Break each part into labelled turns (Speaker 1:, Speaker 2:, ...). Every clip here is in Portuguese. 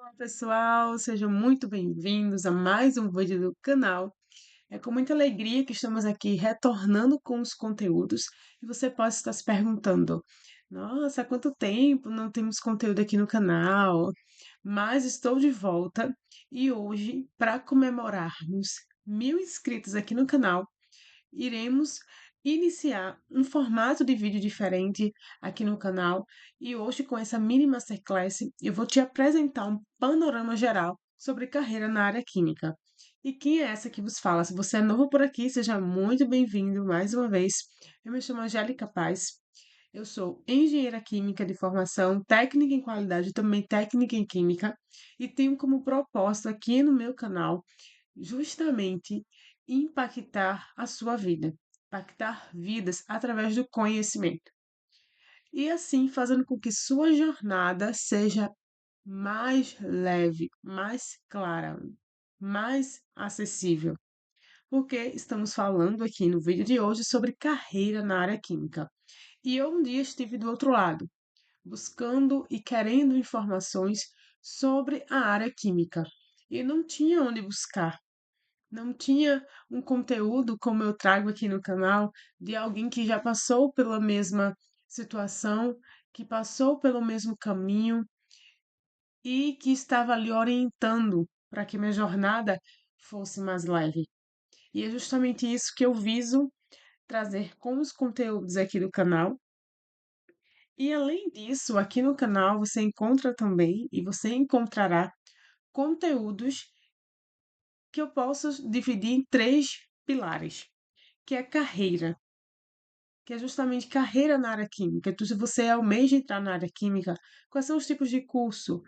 Speaker 1: Olá, pessoal, sejam muito bem-vindos a mais um vídeo do canal. É com muita alegria que estamos aqui retornando com os conteúdos e você pode estar se perguntando: nossa, há quanto tempo não temos conteúdo aqui no canal? Mas estou de volta e hoje, para comemorarmos 1.000 inscritos aqui no canal, iremos iniciar um formato de vídeo diferente aqui no canal e hoje com essa mini masterclass eu vou te apresentar um panorama geral sobre carreira na área química. E quem é essa que vos fala? Se você é novo por aqui, seja muito bem-vindo mais uma vez. Eu me chamo Angélica Paz. Eu sou engenheira química de formação, técnica em qualidade, também técnica em química, e tenho como propósito aqui no meu canal justamente impactar a sua vida, impactar vidas através do conhecimento. E assim fazendo com que sua jornada seja mais leve, mais clara, mais acessível. Porque estamos falando aqui no vídeo de hoje sobre carreira na área química. E eu um dia estive do outro lado, buscando e querendo informações sobre a área química. E não tinha onde buscar. Não tinha um conteúdo como eu trago aqui no canal de alguém que já passou pela mesma situação, que passou pelo mesmo caminho e que estava ali orientando para que minha jornada fosse mais leve. E é justamente isso que eu viso trazer com os conteúdos aqui do canal. E além disso, aqui no canal você encontra também e você encontrará conteúdos que eu posso dividir em três pilares, que é carreira, que é justamente carreira na área química. Então, se você almeja entrar na área química, quais são os tipos de curso?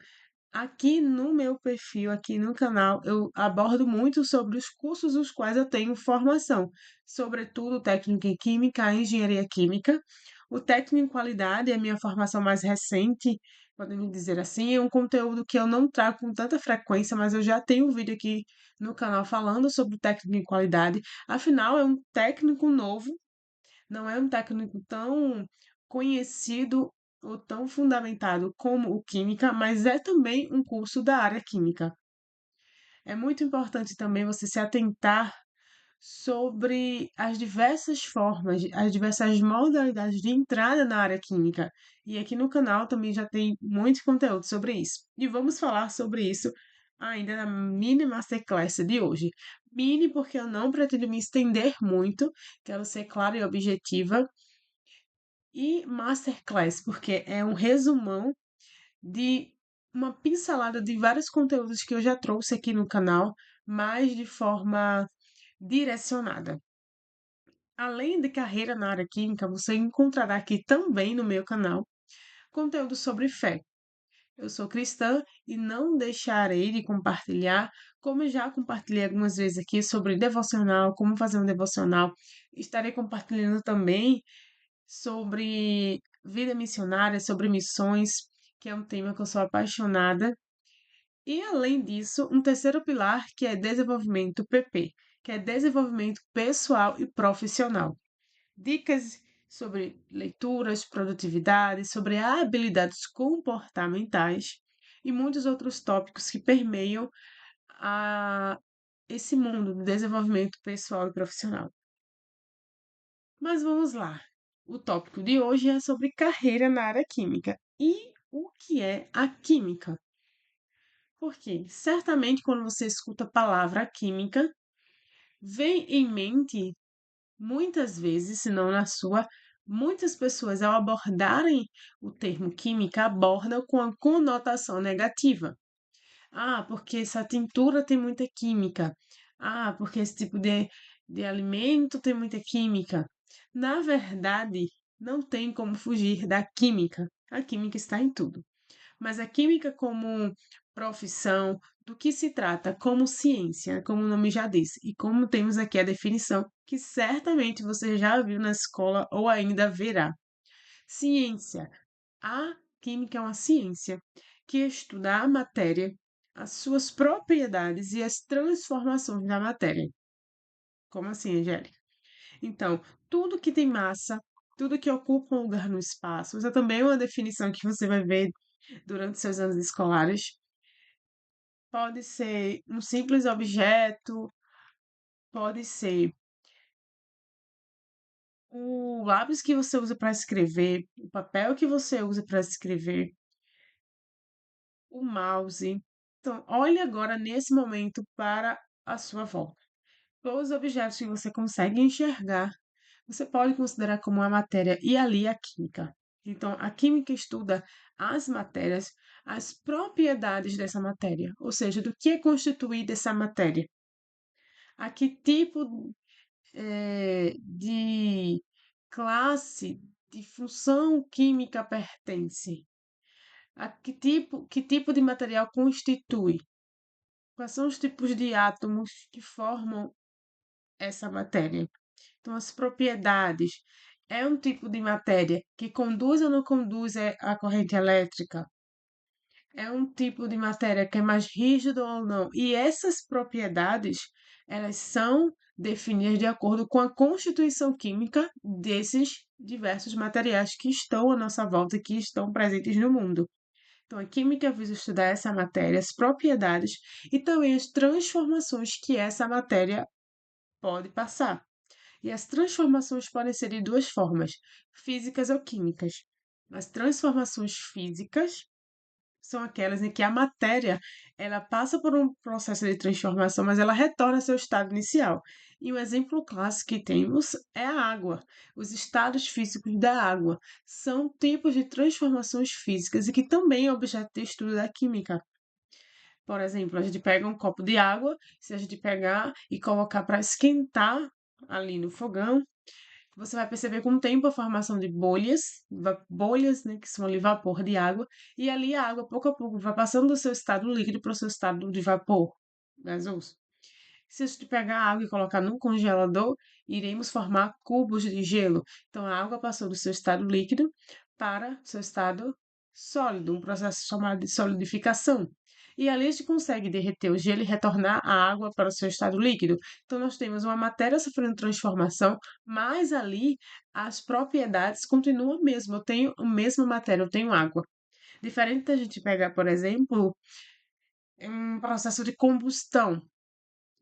Speaker 1: Aqui no meu perfil, aqui no canal, eu abordo muito sobre os cursos dos quais eu tenho formação, sobretudo técnica em química, engenharia química. O técnico em qualidade é a minha formação mais recente, podemos dizer assim, é um conteúdo que eu não trago com tanta frequência, mas eu já tenho um vídeo aqui no canal falando sobre o técnico em qualidade. Afinal, é um técnico novo, não é um técnico tão conhecido ou tão fundamentado como o química, mas é também um curso da área química. É muito importante também você se atentar sobre as diversas formas, as diversas modalidades de entrada na área química. E aqui no canal também já tem muito conteúdo sobre isso. E vamos falar sobre isso ainda na mini masterclass de hoje. Mini porque eu não pretendo me estender muito, quero ser clara e objetiva, e masterclass, porque é um resumão de uma pincelada de vários conteúdos que eu já trouxe aqui no canal, mas de forma direcionada. Além de carreira na área química, você encontrará aqui também no meu canal conteúdo sobre fé. Eu sou cristã e não deixarei de compartilhar, como eu já compartilhei algumas vezes aqui sobre devocional, como fazer um devocional. Estarei compartilhando também sobre vida missionária, sobre missões, que é um tema que eu sou apaixonada. E além disso, um terceiro pilar que é desenvolvimento PP, que é desenvolvimento pessoal e profissional. Dicas sobre leituras, produtividade, sobre habilidades comportamentais e muitos outros tópicos que permeiam a esse mundo do desenvolvimento pessoal e profissional. Mas vamos lá. O tópico de hoje é sobre carreira na área química. E o que é a química? Porque certamente quando você escuta a palavra química, vem em mente muitas vezes, se não na sua, muitas pessoas ao abordarem o termo química abordam com a conotação negativa. Ah, porque essa tintura tem muita química. Ah, porque esse tipo de alimento tem muita química. Na verdade, não tem como fugir da química. A química está em tudo. Mas a química como profissão, do que se trata como ciência, como o nome já disse, e como temos aqui a definição, que certamente você já viu na escola ou ainda verá. Ciência. A química é uma ciência que estuda a matéria, as suas propriedades e as transformações da matéria. Como assim, Angélica? Então, tudo que tem massa, tudo que ocupa um lugar no espaço, essa também é uma definição que você vai ver durante seus anos escolares. pode ser um simples objeto, pode ser o lápis que você usa para escrever, o papel que você usa para escrever, o mouse. Então, olhe agora nesse momento para a sua volta. Todos os objetos que você consegue enxergar, você pode considerar como uma matéria e ali a química. Então, a química estuda as matérias, as propriedades dessa matéria, ou seja, do que é constituída essa matéria, a que tipo de classe, de função química pertence, a que tipo de material constitui, quais são os tipos de átomos que formam essa matéria. Então, as propriedades. É um tipo de matéria que conduz ou não conduz a corrente elétrica? É um tipo de matéria que é mais rígido ou não? E essas propriedades, elas são definidas de acordo com a constituição química desses diversos materiais que estão à nossa volta e que estão presentes no mundo. Então, a química visa estudar essa matéria, as propriedades e também as transformações que essa matéria pode passar. E as transformações podem ser de duas formas, físicas ou químicas. As transformações físicas são aquelas em que a matéria ela passa por um processo de transformação, mas ela retorna ao seu estado inicial. E um exemplo clássico que temos é a água. Os estados físicos da água são tipos de transformações físicas e que também é objeto de estudo da química. Por exemplo, a gente pega um copo de água, se a gente pegar e colocar para esquentar ali no fogão, você vai perceber com o tempo a formação de bolhas, bolhas, né, que são ali vapor de água, e ali a água, pouco a pouco, vai passando do seu estado líquido para o seu estado de vapor gasoso. Se a gente pegar a água e colocar num congelador, iremos formar cubos de gelo. Então, a água passou do seu estado líquido para seu estado sólido, um processo chamado de solidificação. E ali a gente consegue derreter o gelo e retornar a água para o seu estado líquido. Então, nós temos uma matéria sofrendo transformação, mas ali as propriedades continuam a mesma. Eu tenho a mesma matéria, eu tenho água. Diferente da gente pegar, por exemplo, um processo de combustão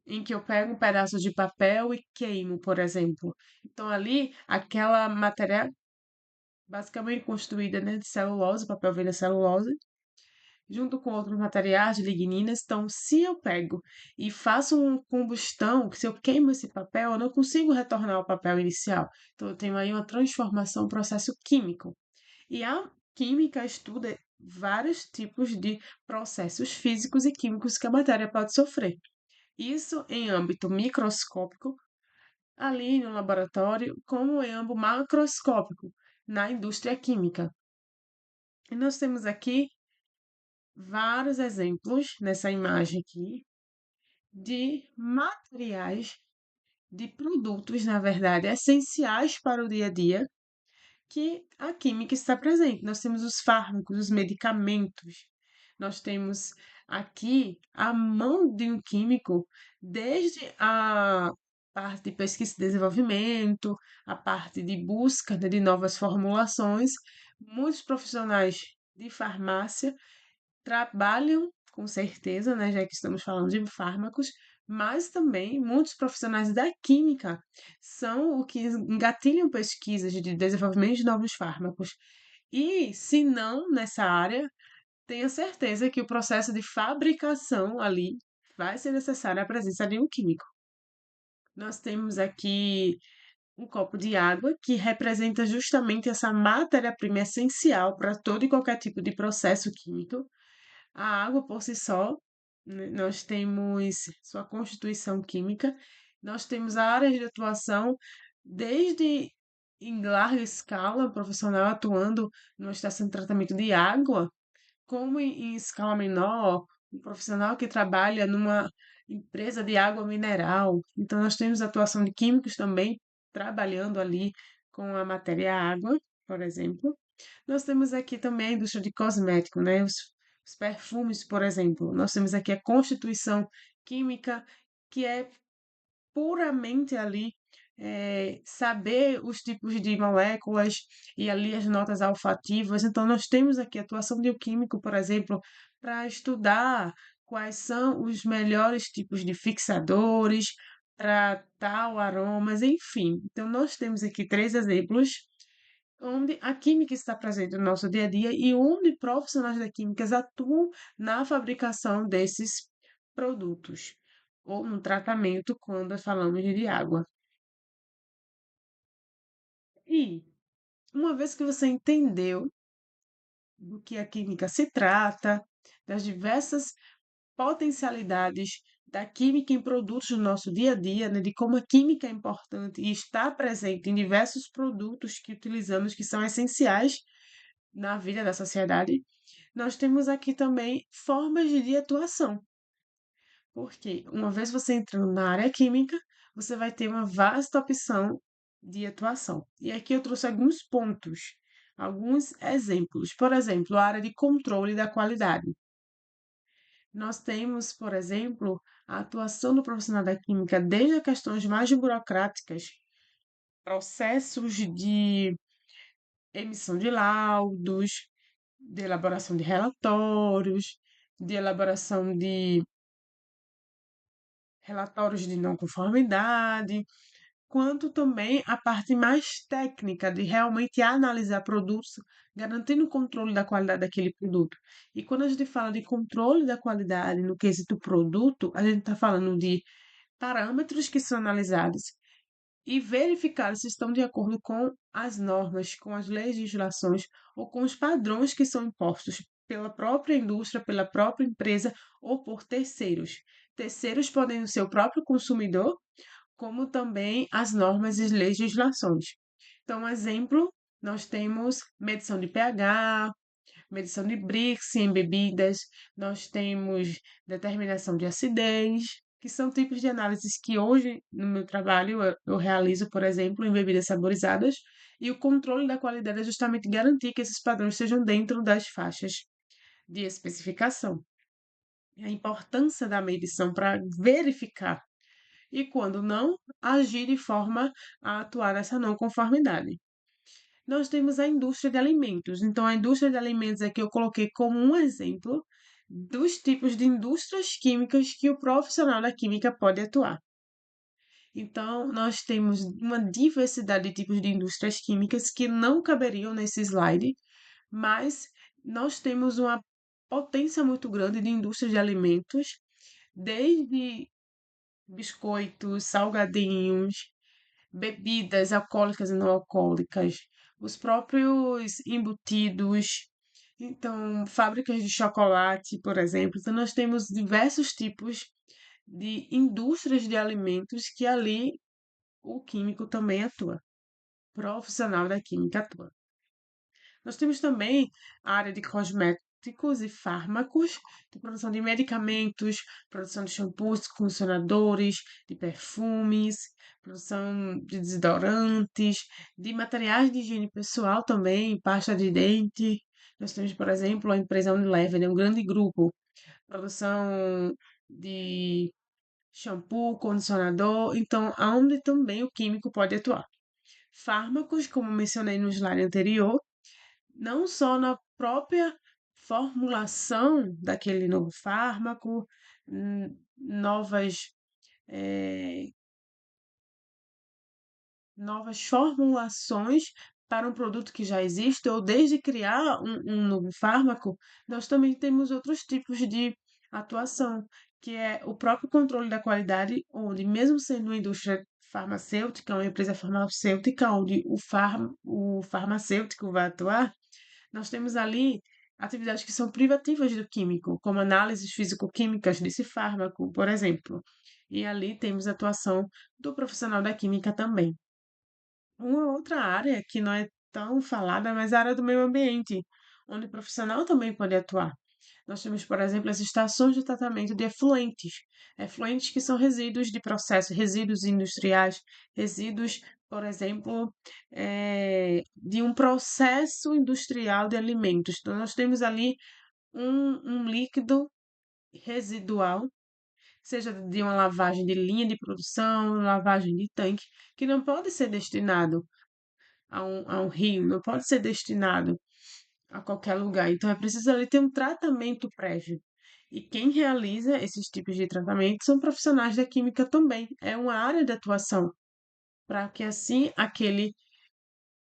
Speaker 1: em que eu pego um pedaço de papel e queimo, por exemplo. Então, ali, aquela matéria basicamente construída, né, de celulose, papel vem da celulose, junto com outros materiais de ligninas. Então, se eu pego e faço uma combustão, se eu queimo esse papel, eu não consigo retornar ao papel inicial. Então, eu tenho aí uma transformação, um processo químico. E a química estuda vários tipos de processos físicos e químicos que a matéria pode sofrer. Isso em âmbito microscópico, ali no laboratório, como em âmbito macroscópico, na indústria química. E nós temos aqui vários exemplos nessa imagem aqui de materiais, de produtos, na verdade, essenciais para o dia a dia, que a química está presente. Nós temos os fármacos, os medicamentos, nós temos aqui a mão de um químico, desde a parte de pesquisa e desenvolvimento, a parte de busca, né, de novas formulações. Muitos profissionais de farmácia trabalham, com certeza, né, já que estamos falando de fármacos, mas também muitos profissionais da química são o que engatilham pesquisas de desenvolvimento de novos fármacos. E, se não nessa área, tenha certeza que o processo de fabricação ali vai ser necessária a presença de um químico. Nós temos aqui um copo de água que representa justamente essa matéria-prima essencial para todo e qualquer tipo de processo químico. A água por si só, né, nós temos sua constituição química, nós temos a área de atuação desde em larga escala, um profissional atuando numa estação de tratamento de água, como em escala menor, um profissional que trabalha numa empresa de água mineral. Então, nós temos atuação de químicos também trabalhando ali com a matéria água, por exemplo. Nós temos aqui também a indústria de cosmético, né? Os perfumes, por exemplo. Nós temos aqui a constituição química, que é puramente ali saber os tipos de moléculas e ali as notas olfativas. Então, nós temos aqui a atuação de um químico, por exemplo, para estudar quais são os melhores tipos de fixadores para tal aromas, enfim. Então, nós temos aqui três exemplos onde a química está presente no nosso dia a dia e onde profissionais da química atuam na fabricação desses produtos ou no tratamento quando falamos de água. E uma vez que você entendeu do que a química se trata, das diversas potencialidades da química em produtos do nosso dia a dia, né, de como a química é importante e está presente em diversos produtos que utilizamos que são essenciais na vida da sociedade, nós temos aqui também formas de atuação. Porque uma vez você entrando na área química, você vai ter uma vasta opção de atuação. E aqui eu trouxe alguns pontos, alguns exemplos. Por exemplo, a área de controle da qualidade. Nós temos, por exemplo, a atuação do profissional da química desde as questões mais burocráticas, processos de emissão de laudos, de elaboração de relatórios, de elaboração de relatórios de não conformidade, quanto também a parte mais técnica de realmente analisar produtos, garantindo o controle da qualidade daquele produto. E quando a gente fala de controle da qualidade no quesito produto, a gente está falando de parâmetros que são analisados e verificar se estão de acordo com as normas, com as legislações ou com os padrões que são impostos pela própria indústria, pela própria empresa ou por terceiros. Terceiros podem ser o próprio consumidor, como também as normas e legislações. Então, um exemplo, nós temos medição de pH, medição de Brix em bebidas, nós temos determinação de acidez, que são tipos de análises que hoje no meu trabalho eu realizo, por exemplo, em bebidas saborizadas, e o controle da qualidade é justamente garantir que esses padrões estejam dentro das faixas de especificação. A importância da medição para verificar e, quando não, agir de forma a atuar nessa não conformidade. Nós temos a indústria de alimentos. Então, a indústria de alimentos aqui eu coloquei como um exemplo dos tipos de indústrias químicas que o profissional da química pode atuar. Então, nós temos uma diversidade de tipos de indústrias químicas que não caberiam nesse slide, mas nós temos uma potência muito grande de indústrias de alimentos, desde biscoitos, salgadinhos, bebidas alcoólicas e não alcoólicas, os próprios embutidos, então, fábricas de chocolate, por exemplo. Então, nós temos diversos tipos de indústrias de alimentos que ali o químico também atua, profissional da química atua. Nós temos também a área de cosméticos e fármacos, de produção de medicamentos, produção de shampoos, condicionadores, de perfumes, produção de desodorantes, de materiais de higiene pessoal também, pasta de dente. Nós temos, por exemplo, a empresa Unilever, é um grande grupo, produção de shampoo, condicionador, então, aonde também o químico pode atuar. Fármacos, como mencionei no slide anterior, não só na própria formulação daquele novo fármaco, novas, eh, novas formulações para um produto que já existe, ou desde criar um novo fármaco, nós também temos outros tipos de atuação, que é o próprio controle da qualidade, onde, mesmo sendo uma indústria farmacêutica, uma empresa farmacêutica, onde o farmacêutico vai atuar, nós temos ali atividades que são privativas do químico, como análises físico-químicas desse fármaco, por exemplo. E ali temos a atuação do profissional da química também. Uma outra área que não é tão falada, mas é a área do meio ambiente, onde o profissional também pode atuar. Nós temos, por exemplo, as estações de tratamento de efluentes. Efluentes que são resíduos de processo, resíduos industriais, resíduos, por exemplo, de um processo industrial de alimentos. Então, nós temos ali um líquido residual, seja de uma lavagem de linha de produção, lavagem de tanque, que não pode ser destinado a um rio, não pode ser destinado a qualquer lugar. Então, é preciso ali ter um tratamento prévio. E quem realiza esses tipos de tratamento são profissionais da química também. É uma área de atuação, para que assim aquele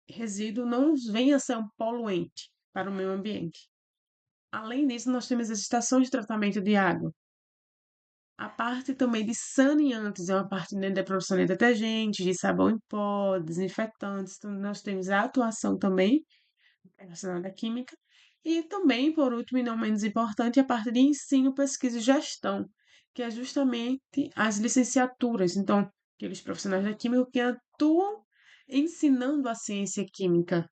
Speaker 1: resíduo não venha a ser um poluente para o meio ambiente. Além disso, nós temos as estações de tratamento de água. A parte também de saneantes é uma parte, né, da produção de detergentes, de sabão em pó, desinfetantes. Então, nós temos a atuação também relacionada à química. E também, por último e não menos importante, a parte de ensino, pesquisa e gestão, que é justamente as licenciaturas. Então, aqueles profissionais da química que atuam ensinando a ciência química.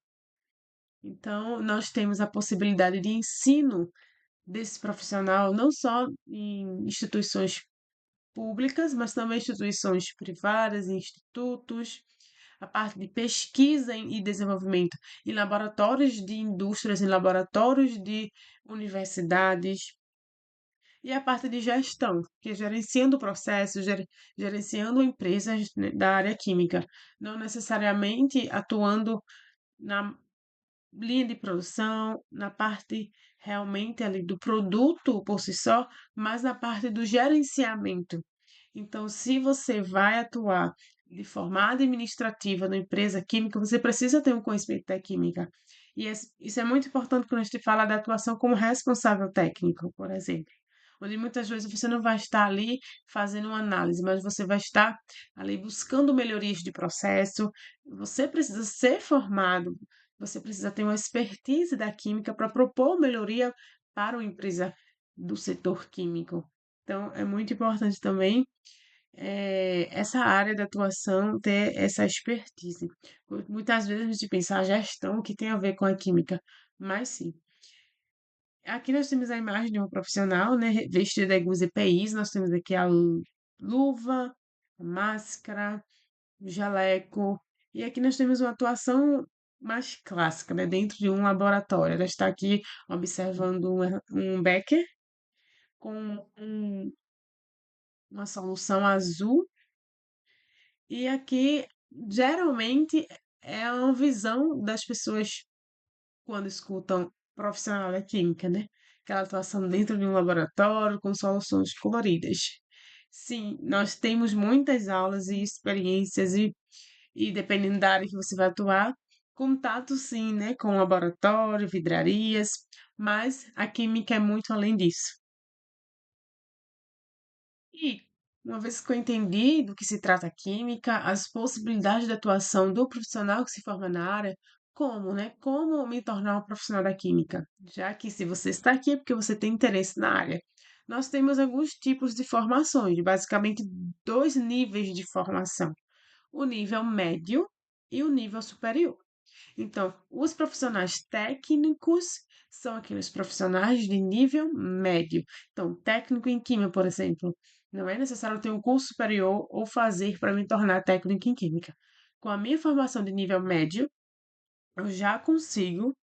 Speaker 1: Então, nós temos a possibilidade de ensino desse profissional não só em instituições públicas, mas também instituições privadas, institutos, a parte de pesquisa e desenvolvimento em laboratórios de indústrias, em laboratórios de universidades, e a parte de gestão, que é gerenciando processos, gerenciando empresas, né, da área química, não necessariamente atuando na linha de produção, na parte realmente ali do produto por si só, mas na parte do gerenciamento. Então, se você vai atuar de forma administrativa na empresa química, você precisa ter um conhecimento da química. E isso é muito importante quando a gente fala da atuação como responsável técnico, por exemplo. Onde muitas vezes você não vai estar ali fazendo uma análise, mas você vai estar ali buscando melhorias de processo. Você precisa ser formado, você precisa ter uma expertise da química para propor melhoria para uma empresa do setor químico. Então, é muito importante também essa área de atuação ter essa expertise. Muitas vezes a gente pensa a gestão que tem a ver com a química, mas sim. Aqui nós temos a imagem de um profissional, né, vestido de alguns EPIs. Nós temos aqui a luva, a máscara, o jaleco. E aqui nós temos uma atuação mais clássica, né, dentro de um laboratório. Ela está aqui observando um becker com uma solução azul. E aqui, geralmente, é uma visão das pessoas quando escutam profissional da química, né? Aquela atuação dentro de um laboratório com soluções coloridas. Sim, nós temos muitas aulas e experiências e dependendo da área que você vai atuar, contato sim, né, com laboratório, vidrarias, mas a química é muito além disso. E, uma vez que eu entendi do que se trata a química, as possibilidades de atuação do profissional que se forma na área, como, né? Como me tornar um profissional da química? Já que se você está aqui é porque você tem interesse na área. Nós temos alguns tipos de formações, basicamente dois níveis de formação: o nível médio e o nível superior. Então, os profissionais técnicos são aqueles profissionais de nível médio. Então, técnico em química, por exemplo, não é necessário ter um curso superior ou fazer para me tornar técnico em química. Com a minha formação de nível médio, eu já consigo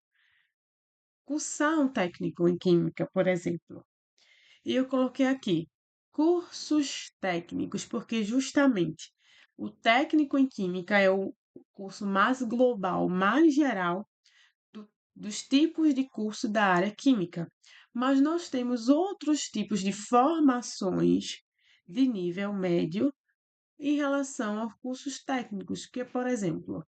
Speaker 1: cursar um técnico em química, por exemplo. E eu coloquei aqui cursos técnicos, porque justamente o técnico em química é o curso mais global, mais geral dos tipos de curso da área química. Mas nós temos outros tipos de formações de nível médio em relação aos cursos técnicos, que é, por exemplo,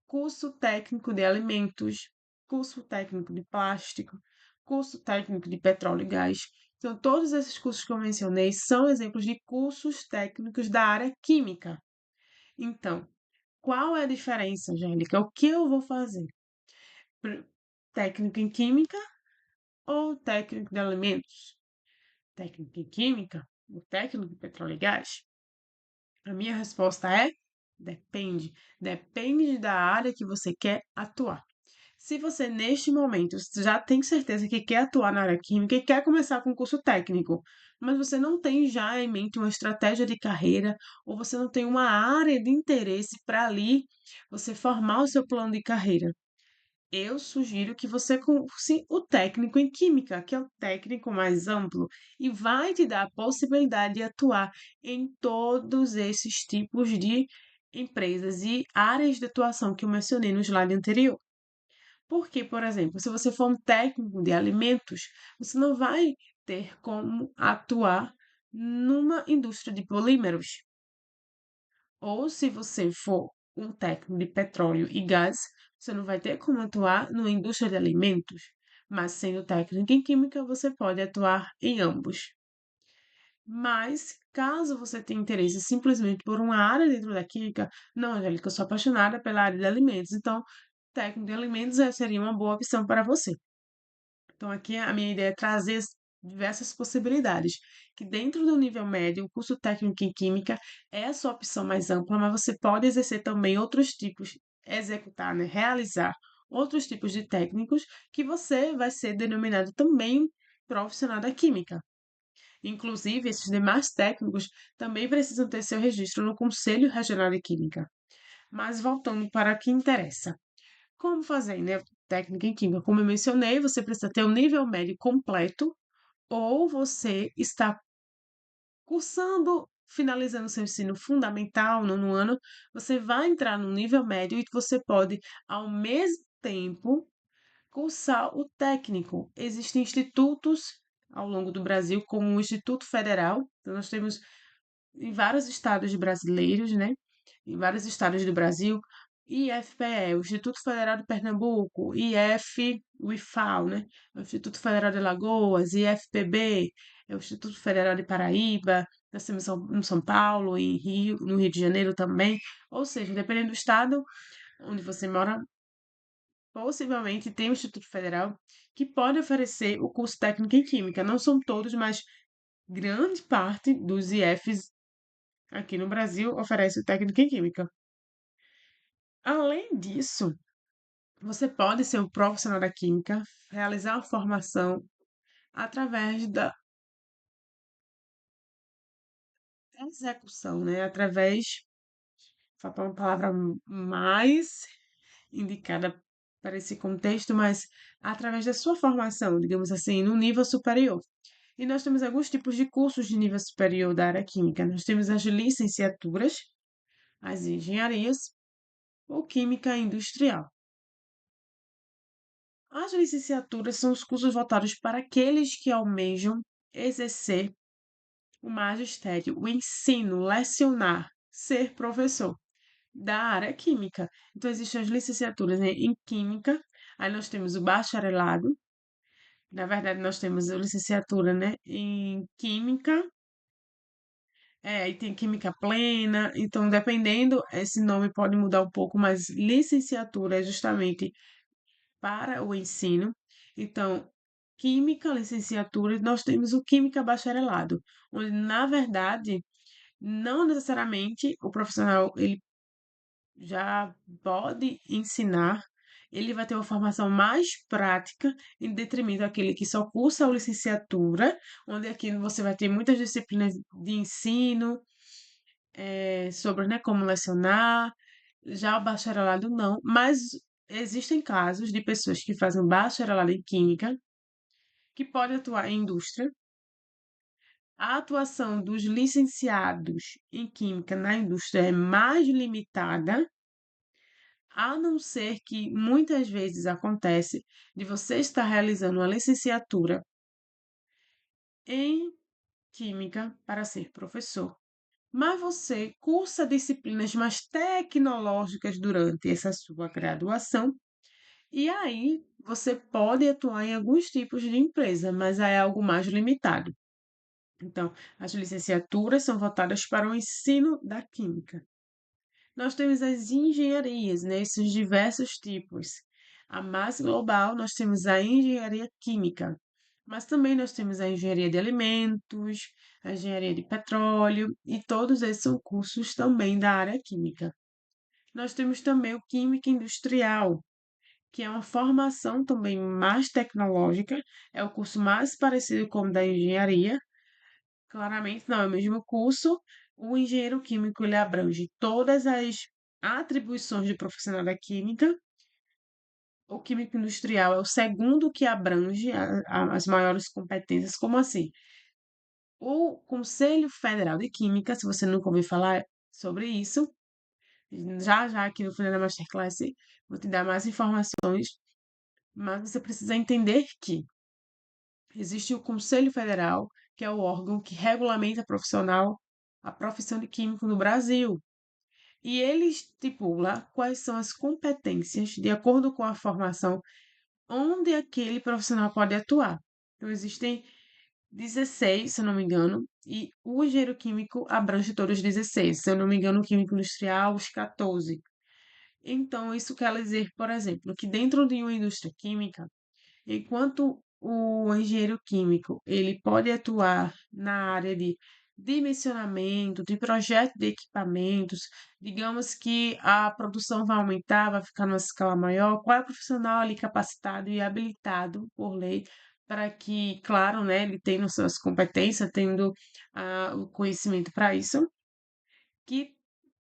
Speaker 1: curso técnico de alimentos, curso técnico de plástico, curso técnico de petróleo e gás. Então, todos esses cursos que eu mencionei são exemplos de cursos técnicos da área química. Então, qual é a diferença, Angélica? O que eu vou fazer? Técnico em química ou técnico de alimentos? Técnico em química ou técnico de petróleo e gás? A minha resposta é depende. Depende da área que você quer atuar. Se você, neste momento, já tem certeza que quer atuar na área química e quer começar com um curso técnico, mas você não tem já em mente uma estratégia de carreira ou você não tem uma área de interesse para ali você formar o seu plano de carreira, eu sugiro que você curse o técnico em química, que é o técnico mais amplo, e vai te dar a possibilidade de atuar em todos esses tipos de empresas e áreas de atuação que eu mencionei no slide anterior. Porque, por exemplo, se você for um técnico de alimentos, você não vai ter como atuar numa indústria de polímeros. Ou se você for um técnico de petróleo e gás, você não vai ter como atuar numa indústria de alimentos, mas sendo técnico em química, você pode atuar em ambos. Mas, caso você tenha interesse simplesmente por uma área dentro da química, não, Angélica, eu sou apaixonada pela área de alimentos, então técnico de alimentos seria uma boa opção para você. Então, aqui a minha ideia é trazer diversas possibilidades, que dentro do nível médio, o curso técnico em química é a sua opção mais ampla, mas você pode exercer também outros tipos, executar, né, realizar outros tipos de técnicos que você vai ser denominado também profissional da química. Inclusive, esses demais técnicos também precisam ter seu registro no Conselho Regional de Química. Mas voltando para o que interessa. Como fazer, né? Técnica em química, como eu mencionei, você precisa ter o nível médio completo ou você está cursando, finalizando seu ensino fundamental, nono ano, você vai entrar no nível médio e você pode, ao mesmo tempo, cursar o técnico. Existem institutos ao longo do Brasil, como o Instituto Federal, então nós temos em vários estados brasileiros, né? Em vários estados do Brasil, IFPE, o Instituto Federal de Pernambuco, o IFAL, né? O Instituto Federal de Alagoas, IFPB, é o Instituto Federal de Paraíba, nós temos em São Paulo, no Rio de Janeiro também. Ou seja, dependendo do estado onde você mora, possivelmente tem um Instituto Federal que pode oferecer o curso técnico em Química. Não são todos, mas grande parte dos IFs aqui no Brasil oferece o técnico em Química. Além disso, você pode ser um profissional da Química, realizar a formação através da execução, né? Através, para uma palavra mais indicada para esse contexto, mas através da sua formação, digamos assim, no nível superior. E nós temos alguns tipos de cursos de nível superior da área química. Nós temos as licenciaturas, as engenharias ou química industrial. As licenciaturas são os cursos voltados para aqueles que almejam exercer o magistério, o ensino, lecionar, ser professor da área química. Então, existem as licenciaturas, né, em química, aí nós temos o bacharelado, na verdade, nós temos a licenciatura, né, em química, e tem química plena, então, dependendo, esse nome pode mudar um pouco, mas licenciatura é justamente para o ensino. Então, química, licenciatura, e nós temos o química bacharelado, onde, na verdade, não necessariamente o profissional ele já pode ensinar, ele vai ter uma formação mais prática, em detrimento daquele que só cursa a licenciatura, onde aqui você vai ter muitas disciplinas de ensino, sobre, né, como lecionar, já o bacharelado não, mas existem casos de pessoas que fazem bacharelado em química, que podem atuar em indústria. A atuação dos licenciados em química na indústria é mais limitada, a não ser que muitas vezes acontece de você estar realizando uma licenciatura em química para ser professor, mas você cursa disciplinas mais tecnológicas durante essa sua graduação, e aí você pode atuar em alguns tipos de empresa, mas aí é algo mais limitado. Então, as licenciaturas são voltadas para o ensino da química. Nós temos as engenharias, né? Esses diversos tipos. A mais global, nós temos a engenharia química, mas também nós temos a engenharia de alimentos, a engenharia de petróleo, e todos esses são cursos também da área química. Nós temos também o química industrial, que é uma formação também mais tecnológica, é o curso mais parecido com o da engenharia. Claramente não é o mesmo curso. O engenheiro químico ele abrange todas as atribuições de profissional da química. O químico industrial é o segundo que abrange as maiores competências. Como assim? O Conselho Federal de Química, se você nunca ouviu falar sobre isso, já já aqui no final da Masterclass vou te dar mais informações, mas você precisa entender que Existe o Conselho Federal, que é o órgão que regulamenta a profissão de químico no Brasil. E ele estipula quais são as competências, de acordo com a formação, onde aquele profissional pode atuar. Então, existem 16, se eu não me engano, e o engenheiro químico abrange todos os 16. Se eu não me engano, o químico industrial, os 14. Então, isso quer dizer, por exemplo, que dentro de uma indústria química, enquanto o engenheiro químico, ele pode atuar na área de dimensionamento, de projeto de equipamentos, digamos que a produção vai aumentar, vai ficar numa escala maior, qual é o profissional ali capacitado e habilitado por lei para que, claro, né, ele tendo suas competências, tendo o conhecimento para isso, que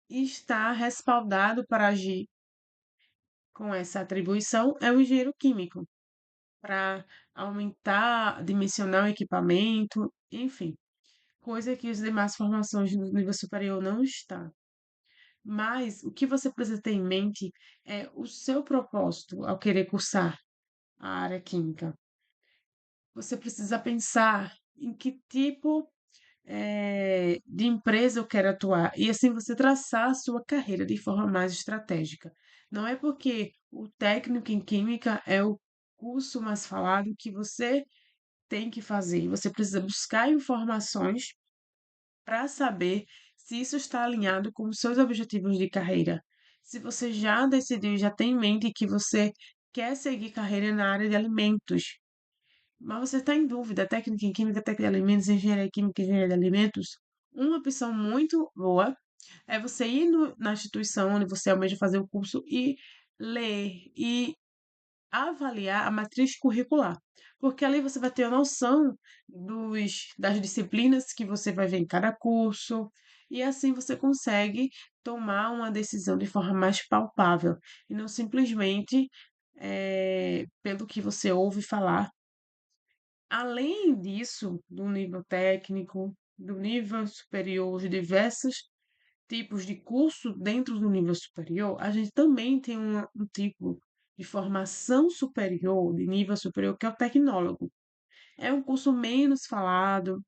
Speaker 1: está respaldado para agir com essa atribuição é o engenheiro químico para aumentar, dimensionar o equipamento, enfim, coisa que as demais formações no nível superior não está. Mas o que você precisa ter em mente é o seu propósito ao querer cursar a área química. Você precisa pensar em que tipo de empresa eu quero atuar e assim você traçar a sua carreira de forma mais estratégica. Não é porque o técnico em química é o curso mais falado que você tem que fazer. Você precisa buscar informações para saber se isso está alinhado com os seus objetivos de carreira. Se você já decidiu, já tem em mente que você quer seguir carreira na área de alimentos, mas você está em dúvida, técnica em química, técnica de alimentos, engenharia química, engenharia de alimentos, uma opção muito boa é você ir na instituição onde você almeja fazer o curso e ler e avaliar a matriz curricular, porque ali você vai ter a noção das disciplinas que você vai ver em cada curso, e assim você consegue tomar uma decisão de forma mais palpável, e não simplesmente pelo que você ouve falar. Além disso, do nível técnico, do nível superior, os diversos tipos de curso dentro do nível superior, a gente também tem um tipo de formação superior, de nível superior, que é o tecnólogo. É um curso menos falado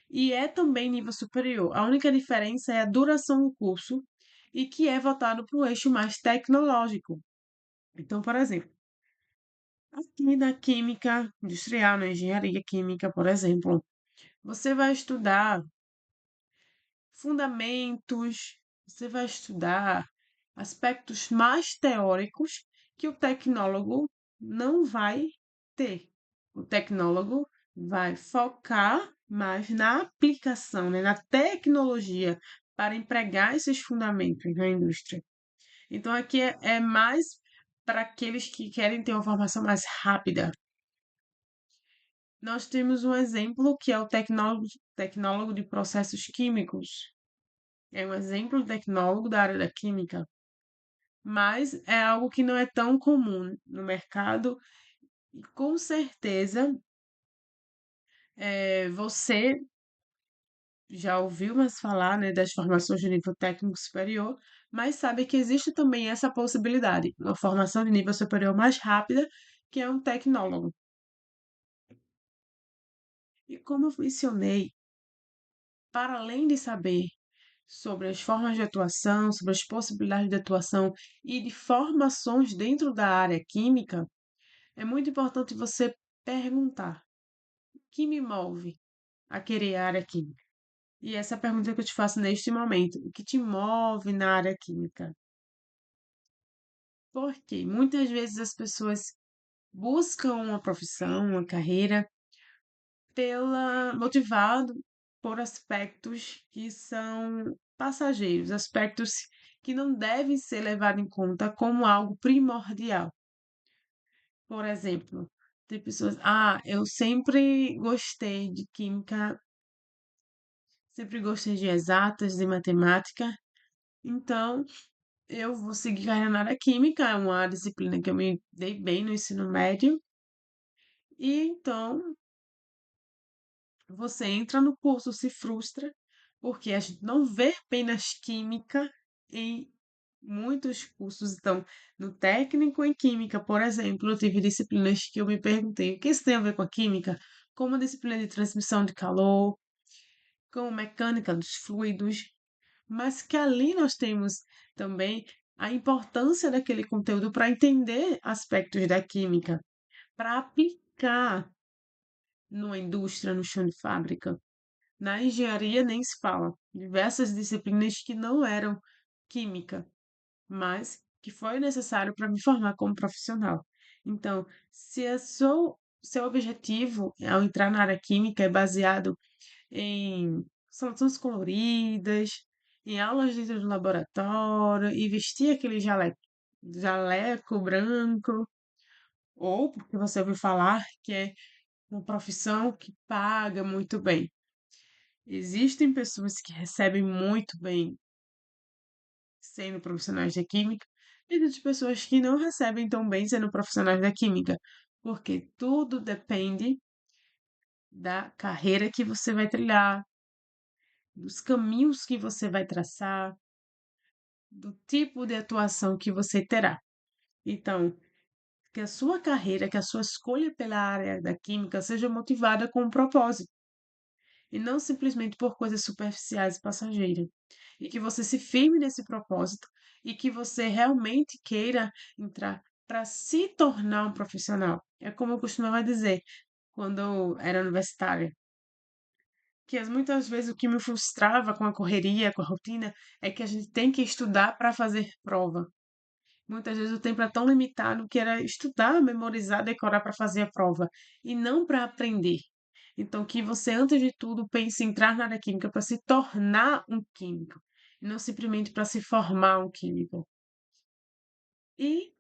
Speaker 1: e é também nível superior. A única diferença é a duração do curso e que é voltado para o eixo mais tecnológico. Então, por exemplo, aqui na química industrial, na engenharia química, por exemplo, você vai estudar fundamentos, você vai estudar aspectos mais teóricos que o tecnólogo não vai ter. O tecnólogo vai focar mais na aplicação, né, na tecnologia para empregar esses fundamentos na indústria. Então, aqui é mais para aqueles que querem ter uma formação mais rápida. Nós temos um exemplo que é o tecnólogo de processos químicos. É um exemplo de tecnólogo da área da química, mas é algo que não é tão comum no mercado e com certeza você já ouviu mais falar, né, das formações de nível técnico superior, mas sabe que existe também essa possibilidade, uma formação de nível superior mais rápida, que é um tecnólogo. E como eu mencionei, para além de saber sobre as formas de atuação, sobre as possibilidades de atuação e de formações dentro da área química, é muito importante você perguntar: o que me move a querer a área química? E essa é a pergunta que eu te faço neste momento: o que te move na área química? Porque muitas vezes as pessoas buscam uma profissão, uma carreira, motivado por aspectos que são passageiros, aspectos que não devem ser levados em conta como algo primordial. Por exemplo, tem pessoas, eu sempre gostei de química, sempre gostei de exatas, de matemática, então eu vou seguir carreira na área química, é uma disciplina que eu me dei bem no ensino médio, e então você entra no curso, se frustra, porque a gente não vê apenas química em muitos cursos. Então, no técnico em química, por exemplo, eu tive disciplinas que eu me perguntei o que isso tem a ver com a química, como a disciplina de transmissão de calor, com mecânica dos fluidos, mas que ali nós temos também a importância daquele conteúdo para entender aspectos da química, para aplicar numa indústria, no chão de fábrica. Na engenharia nem se fala. Diversas disciplinas que não eram química, mas que foi necessário para me formar como profissional. Então, se é seu objetivo ao entrar na área química é baseado em soluções coloridas, em aulas dentro do laboratório e vestir aquele jaleco branco, ou porque você ouviu falar que é uma profissão que paga muito bem. Existem pessoas que recebem muito bem sendo profissionais da química e existem pessoas que não recebem tão bem sendo profissionais da química, porque tudo depende da carreira que você vai trilhar, dos caminhos que você vai traçar, do tipo de atuação que você terá. Então, que a sua carreira, que a sua escolha pela área da química seja motivada com um propósito e não simplesmente por coisas superficiais e passageiras. E que você se firme nesse propósito e que você realmente queira entrar para se tornar um profissional. É como eu costumava dizer quando eu era universitária, que muitas vezes o que me frustrava com a correria, com a rotina, é que a gente tem que estudar para fazer prova. Muitas vezes o tempo é tão limitado que era estudar, memorizar, decorar para fazer a prova e não para aprender. Então, que você, antes de tudo, pense em entrar na área química para se tornar um químico, e não simplesmente para se formar um químico. E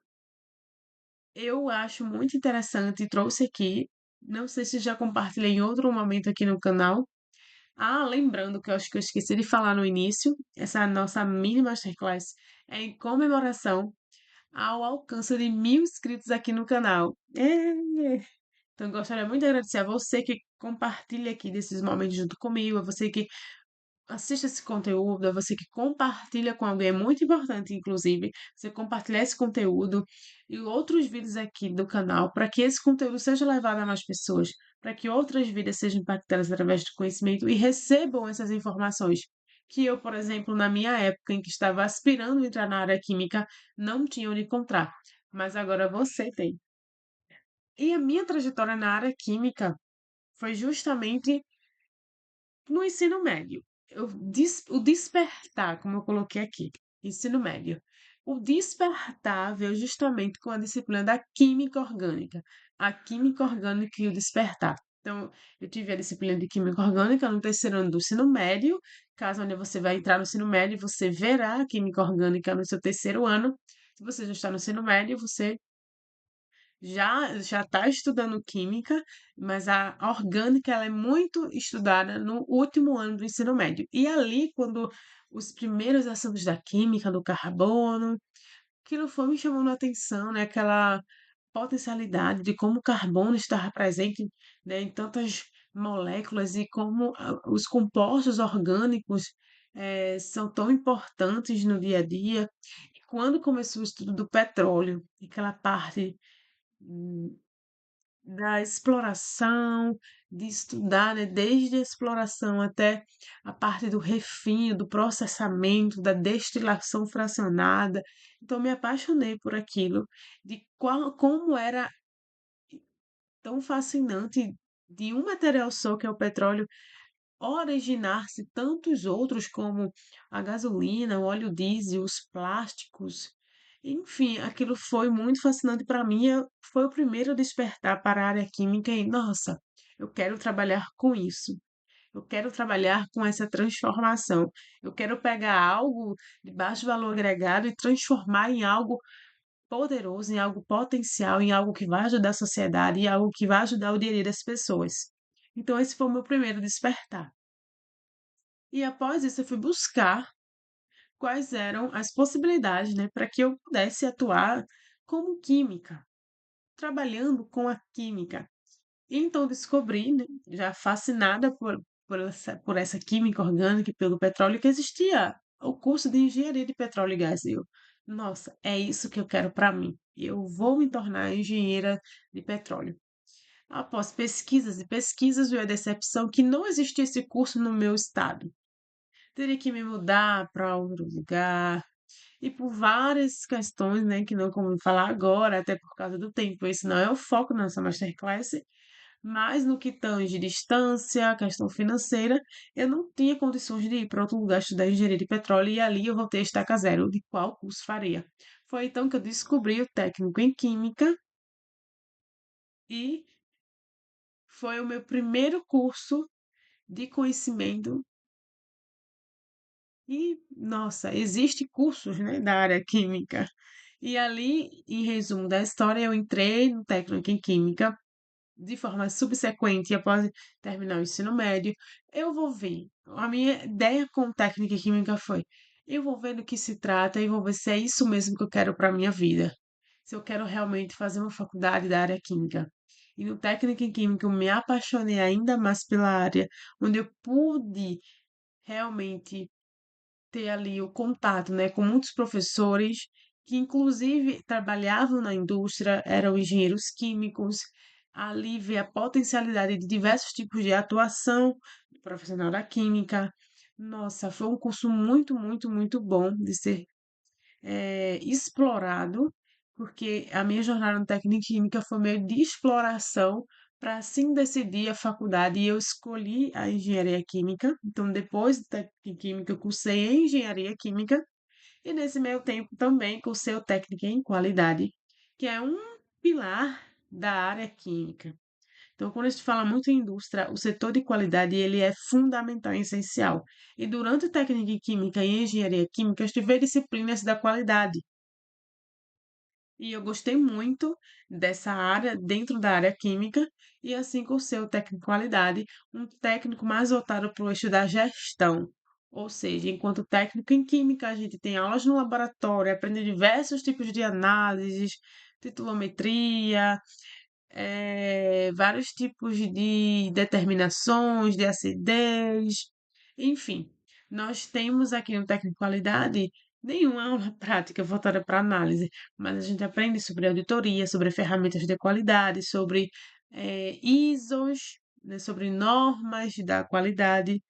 Speaker 1: eu acho muito interessante, trouxe aqui, não sei se já compartilhei em outro momento aqui no canal. Ah, lembrando que eu acho que eu esqueci de falar no início, essa nossa mini masterclass é em comemoração ao alcance de 1.000 inscritos aqui no canal. Então, eu gostaria muito de agradecer a você que compartilha aqui desses momentos junto comigo, a você que assiste esse conteúdo, a você que compartilha com alguém, é muito importante, inclusive, você compartilhar esse conteúdo e outros vídeos aqui do canal para que esse conteúdo seja levado a mais pessoas, para que outras vidas sejam impactadas através do conhecimento e recebam essas informações. Que eu, por exemplo, na minha época em que estava aspirando a entrar na área química, não tinha onde encontrar, mas agora você tem. E a minha trajetória na área química foi justamente no ensino médio. O despertar, como eu coloquei aqui, ensino médio. O despertar veio justamente com a disciplina da química orgânica. A química orgânica e o despertar. Então, eu tive a disciplina de química orgânica no terceiro ano do ensino médio. Caso onde você vai entrar no ensino médio, você verá a química orgânica no seu terceiro ano. Se você já está no ensino médio, você já está estudando química, mas a orgânica ela é muito estudada no último ano do ensino médio. E ali, quando os primeiros assuntos da química, do carbono, aquilo foi me chamando a atenção, né? Aquela potencialidade de como o carbono está presente, né, em tantas moléculas e como os compostos orgânicos são tão importantes no dia a dia. E quando começou o estudo do petróleo, aquela parte da exploração, de estudar, né, desde a exploração até a parte do refino, do processamento, da destilação fracionada. Então, me apaixonei por aquilo, de como era tão fascinante de um material só, que é o petróleo, originar-se tantos outros como a gasolina, o óleo diesel, os plásticos. Enfim, aquilo foi muito fascinante para mim. Foi o primeiro despertar para a área química e, nossa, eu quero trabalhar com isso. Eu quero trabalhar com essa transformação. Eu quero pegar algo de baixo valor agregado e transformar em algo poderoso, em algo potencial, em algo que vai ajudar a sociedade, em algo que vai ajudar o dia a dia das pessoas. Então, esse foi o meu primeiro despertar. E após isso, eu fui buscar quais eram as possibilidades, né, para que eu pudesse atuar como química, trabalhando com a química. E então descobri, né, já fascinada por essa química orgânica e pelo petróleo, que existia o curso de engenharia de petróleo e gás. Nossa, é isso que eu quero para mim. Eu vou me tornar engenheira de petróleo. Após pesquisas e pesquisas, veio a decepção que não existia esse curso no meu estado. Teria que me mudar para outro lugar, e por várias questões, né, que não como falar agora, até por causa do tempo. Esse não é o foco da nossa masterclass, mas no que tange distância, questão financeira, eu não tinha condições de ir para outro lugar estudar engenharia de petróleo e ali eu voltei a estaca zero de qual curso faria. Foi então que eu descobri o técnico em química e foi o meu primeiro curso de conhecimento. E, nossa, existe cursos, né, da área química. E ali, em resumo da história, eu entrei no técnico em química de forma subsequente, após terminar o ensino médio. Eu vou ver. A minha ideia com técnica em química foi: eu vou ver do que se trata e vou ver se é isso mesmo que eu quero para a minha vida. Se eu quero realmente fazer uma faculdade da área química. E no técnico em química eu me apaixonei ainda mais pela área, onde eu pude realmente ter ali o contato, né, com muitos professores que inclusive trabalhavam na indústria, eram engenheiros químicos, ali ver a potencialidade de diversos tipos de atuação do profissional da química. Nossa, foi um curso muito, muito, muito bom de ser explorado, porque a minha jornada no técnico em química foi meio de exploração para assim decidir a faculdade e eu escolhi a engenharia química. Então, depois do técnico em química, eu cursei em engenharia química e nesse meio tempo também cursei o técnico em qualidade, que é um pilar da área química. Então, quando a gente fala muito em indústria, o setor de qualidade ele é fundamental e essencial. E durante o técnico em química e engenharia química, eu tive disciplinas da qualidade. E eu gostei muito dessa área dentro da área química e assim cursei o técnico em qualidade, um técnico mais voltado para o eixo da gestão. Ou seja, enquanto técnico em química, a gente tem aulas no laboratório, aprende diversos tipos de análises, titulometria, vários tipos de determinações, de acidez, enfim. Nós temos aqui no técnico de qualidade nenhuma aula prática voltada para análise, mas a gente aprende sobre auditoria, sobre ferramentas de qualidade, sobre ISOs, né, sobre normas da qualidade.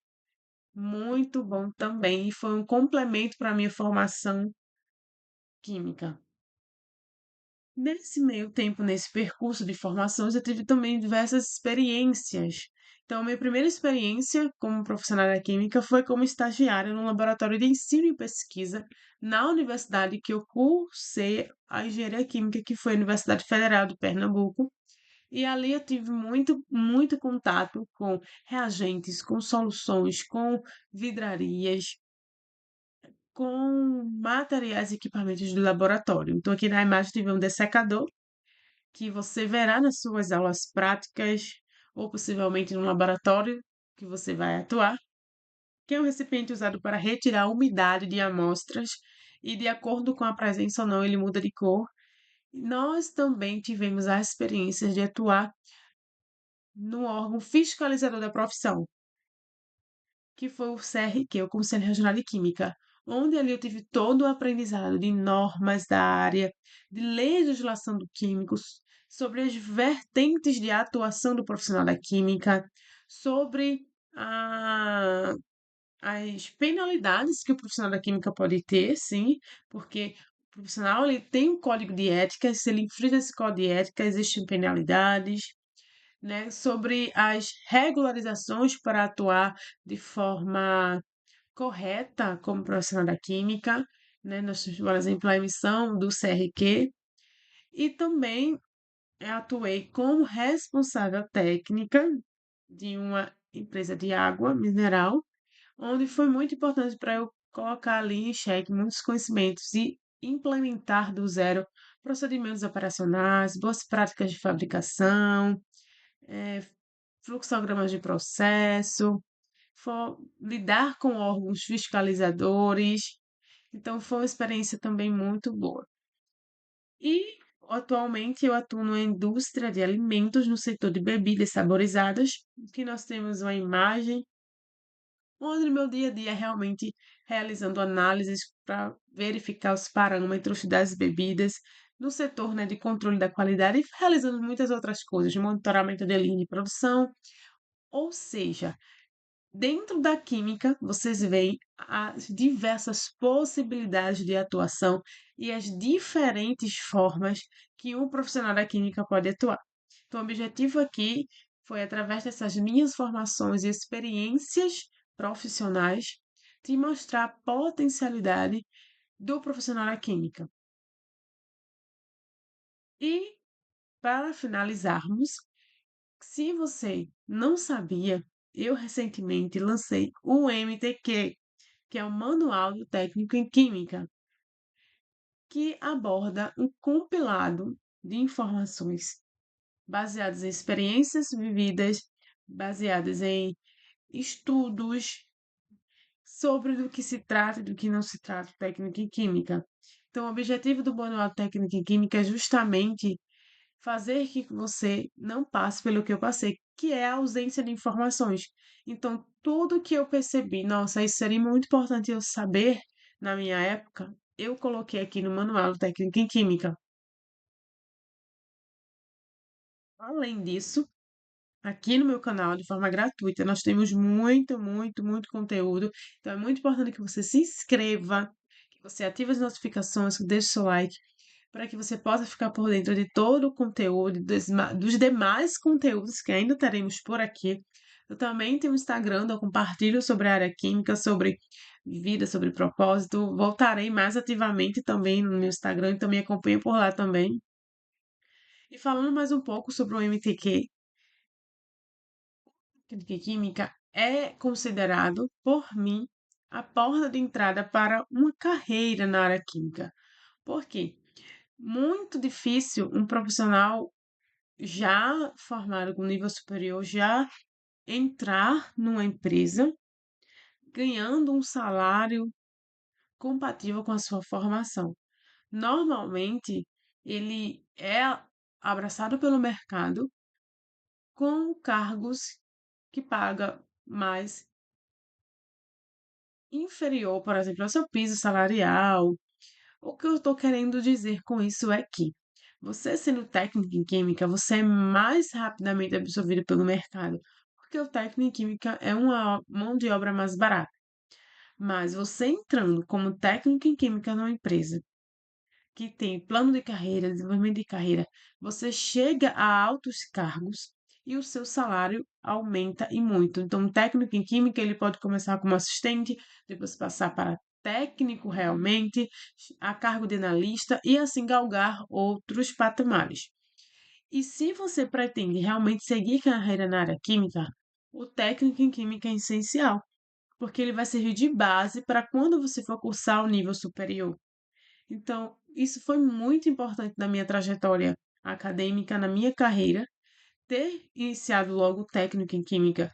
Speaker 1: Muito bom também, e foi um complemento para a minha formação química. Nesse meio tempo, nesse percurso de formações, eu tive também diversas experiências. Então, minha primeira experiência como profissional da química foi como estagiária no laboratório de ensino e pesquisa na universidade que eu cursei a engenharia química, que foi a Universidade Federal de Pernambuco. E ali eu tive muito, muito contato com reagentes, com soluções, com vidrarias, com materiais e equipamentos de laboratório. Então, aqui na imagem tive um dessecador que você verá nas suas aulas práticas ou possivelmente no laboratório que você vai atuar, que é um recipiente usado para retirar a umidade de amostras e, de acordo com a presença ou não, ele muda de cor. Nós também tivemos a experiência de atuar no órgão fiscalizador da profissão, que foi o CRQ, o Conselho Regional de Química, onde ali eu tive todo o aprendizado de normas da área, de legislação do químicos, sobre as vertentes de atuação do profissional da química, sobre a- as penalidades que o profissional da química pode ter, sim, porque o profissional ele tem um código de ética, se ele infringe esse código de ética, existem penalidades, né, sobre as regularizações para atuar de forma correta como profissional da química, né? Nós temos, por exemplo, a emissão do CRQ e também atuei como responsável técnica de uma empresa de água mineral, onde foi muito importante para eu colocar ali em xeque muitos conhecimentos e implementar do zero procedimentos operacionais, boas práticas de fabricação, eh, fluxogramas de processo, lidar com órgãos fiscalizadores. Então, foi uma experiência também muito boa. E, atualmente, eu atuo na indústria de alimentos no setor de bebidas saborizadas, que nós temos uma imagem onde no meu dia a dia é realmente realizando análises para verificar os parâmetros das bebidas no setor, né, de controle da qualidade e realizando muitas outras coisas, de monitoramento de linha de produção, ou seja, dentro da química, vocês veem as diversas possibilidades de atuação e as diferentes formas que um profissional da química pode atuar. Então, o objetivo aqui foi, através dessas minhas formações e experiências profissionais, te mostrar a potencialidade do profissional da química. E, para finalizarmos, se você não sabia, eu recentemente lancei o MTQ, que é o Manual do Técnico em Química, que aborda um compilado de informações baseadas em experiências vividas, baseadas em estudos sobre do que se trata e do que não se trata técnica em química. Então, o objetivo do Manual Técnico em Química é justamente fazer que você não passe pelo que eu passei, que é a ausência de informações. Então, tudo que eu percebi, nossa, isso seria muito importante eu saber na minha época, eu coloquei aqui no Manual Técnico em Química. Além disso, aqui no meu canal, de forma gratuita, nós temos muito conteúdo. Então, é muito importante que você se inscreva, que você ative as notificações, que deixe seu like, para que você possa ficar por dentro de todo o conteúdo, dos demais conteúdos que ainda teremos por aqui. Eu também tenho um Instagram, onde eu compartilho sobre a área química, sobre vida, sobre propósito. Voltarei mais ativamente também no meu Instagram, então me acompanhe por lá também. E falando mais um pouco sobre o MTQ, que química é considerado, por mim, a porta de entrada para uma carreira na área química. Por quê? Muito difícil um profissional já formado com nível superior já entrar numa empresa ganhando um salário compatível com a sua formação. Normalmente, ele é abraçado pelo mercado com cargos que paga mais inferior, por exemplo, ao seu piso salarial. O que eu estou querendo dizer com isso é que você sendo técnico em química, você é mais rapidamente absorvido pelo mercado, porque o técnico em química é uma mão de obra mais barata. Mas você entrando como técnico em química numa empresa que tem plano de carreira, desenvolvimento de carreira, você chega a altos cargos e o seu salário aumenta e muito. Então, um técnico em química, ele pode começar como assistente, depois passar para técnico realmente, a cargo de analista e assim galgar outros patamares. E se você pretende realmente seguir carreira na área química, o técnico em química é essencial, porque ele vai servir de base para quando você for cursar o nível superior. Então, isso foi muito importante na minha trajetória acadêmica, na minha carreira, ter iniciado logo o técnico em química,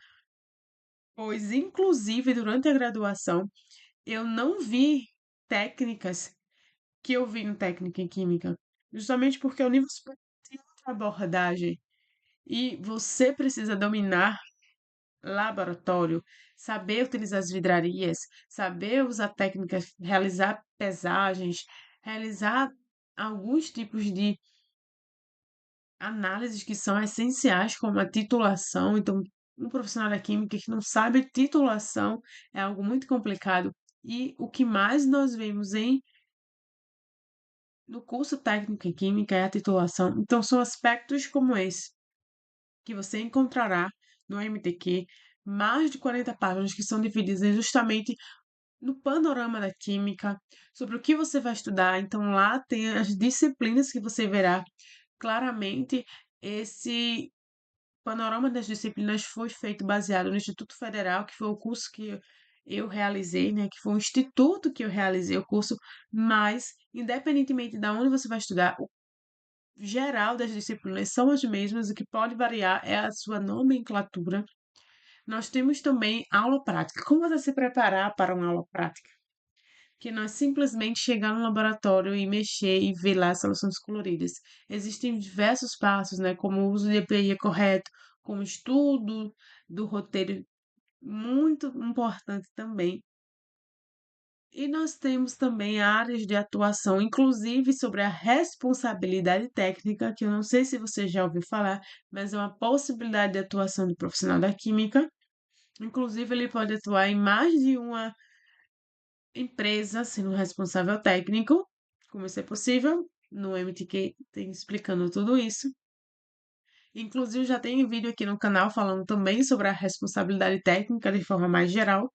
Speaker 1: pois, inclusive, durante a graduação, eu não vi técnicas que eu vi no técnico em química, justamente porque o nível superior tem outra abordagem e você precisa dominar laboratório, saber utilizar as vidrarias, saber usar técnicas, realizar pesagens, realizar alguns tipos de análises que são essenciais, como a titulação. Então, um profissional da química que não sabe titulação é algo muito complicado. E o que mais nós vemos no curso técnico em química é a titulação. Então, são aspectos como esse que você encontrará no MTQ, mais de 40 páginas que são divididas justamente no panorama da química, sobre o que você vai estudar. Então, lá tem as disciplinas que você verá claramente. Esse panorama das disciplinas foi feito baseado no Instituto Federal, que foi o curso que eu realizei, né? Que foi o instituto que eu realizei o curso, mas, independentemente de onde você vai estudar, o geral das disciplinas são as mesmas, o que pode variar é a sua nomenclatura. Nós temos também aula prática. Como você se preparar para uma aula prática? Que não é simplesmente chegar no laboratório e mexer e ver lá as soluções coloridas. Existem diversos passos, né, como o uso de EPI correto, como estudo do roteiro muito importante também. E nós temos também áreas de atuação, inclusive sobre a responsabilidade técnica, que eu não sei se você já ouviu falar, mas é uma possibilidade de atuação do profissional da química. Inclusive, ele pode atuar em mais de uma empresa sendo responsável técnico, como isso é possível. No MTQ tem explicando tudo isso. Inclusive, já tem vídeo aqui no canal falando também sobre a responsabilidade técnica de forma mais geral.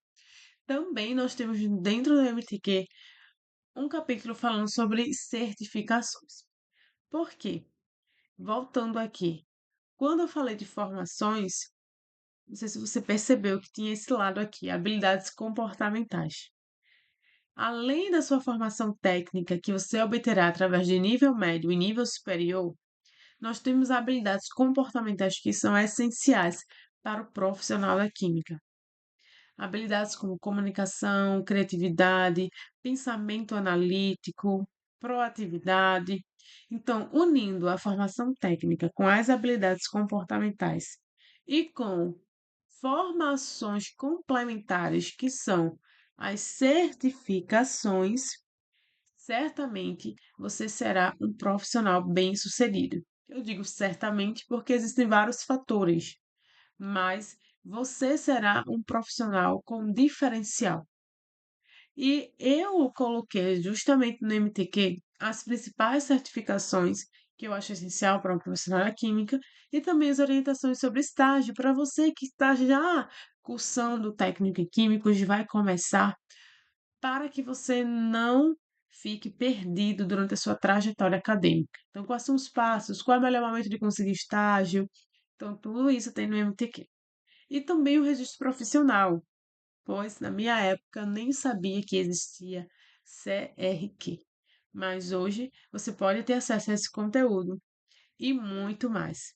Speaker 1: Também nós temos dentro do MTQ um capítulo falando sobre certificações. Por quê? Voltando aqui, quando eu falei de formações, não sei se você percebeu que tinha esse lado aqui, habilidades comportamentais. Além da sua formação técnica, que você obterá através de nível médio e nível superior, nós temos habilidades comportamentais que são essenciais para o profissional da química. Habilidades como comunicação, criatividade, pensamento analítico, proatividade. Então, unindo a formação técnica com as habilidades comportamentais e com formações complementares, que são as certificações, certamente você será um profissional bem-sucedido. Eu digo certamente porque existem vários fatores, mas você será um profissional com diferencial. E eu coloquei justamente no MTQ as principais certificações que eu acho essencial para um profissional da química e também as orientações sobre estágio para você que está já cursando técnico em químicos, vai começar, para que você não fique perdido durante a sua trajetória acadêmica. Então, quais são os passos? Qual é o melhor momento de conseguir estágio? Então, tudo isso tem no MTQ. E também o registro profissional, pois na minha época nem sabia que existia CRQ. Mas hoje você pode ter acesso a esse conteúdo e muito mais.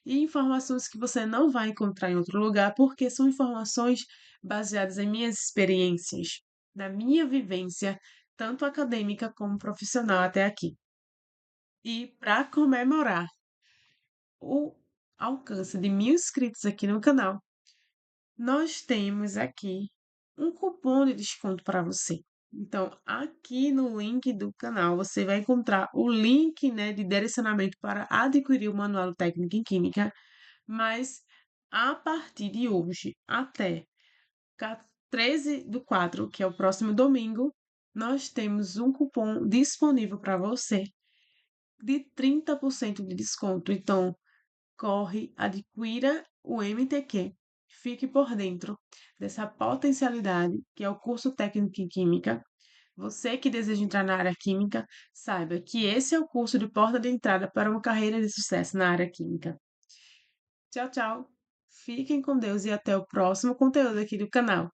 Speaker 1: E informações que você não vai encontrar em outro lugar, porque são informações baseadas em minhas experiências, na minha vivência, tanto acadêmica como profissional até aqui. E para comemorar o alcance de 1.000 inscritos aqui no canal, nós temos aqui um cupom de desconto para você. Então, aqui no link do canal, você vai encontrar o link, né, de direcionamento para adquirir o Manual Técnico em Química, mas a partir de hoje até 13/4, que é o próximo domingo, nós temos um cupom disponível para você de 30% de desconto. Então, corre, adquira o MTQ. Fique por dentro dessa potencialidade que é o curso técnico em Química. Você que deseja entrar na área química, saiba que esse é o curso de porta de entrada para uma carreira de sucesso na área química. Tchau, tchau. Fiquem com Deus e até o próximo conteúdo aqui do canal.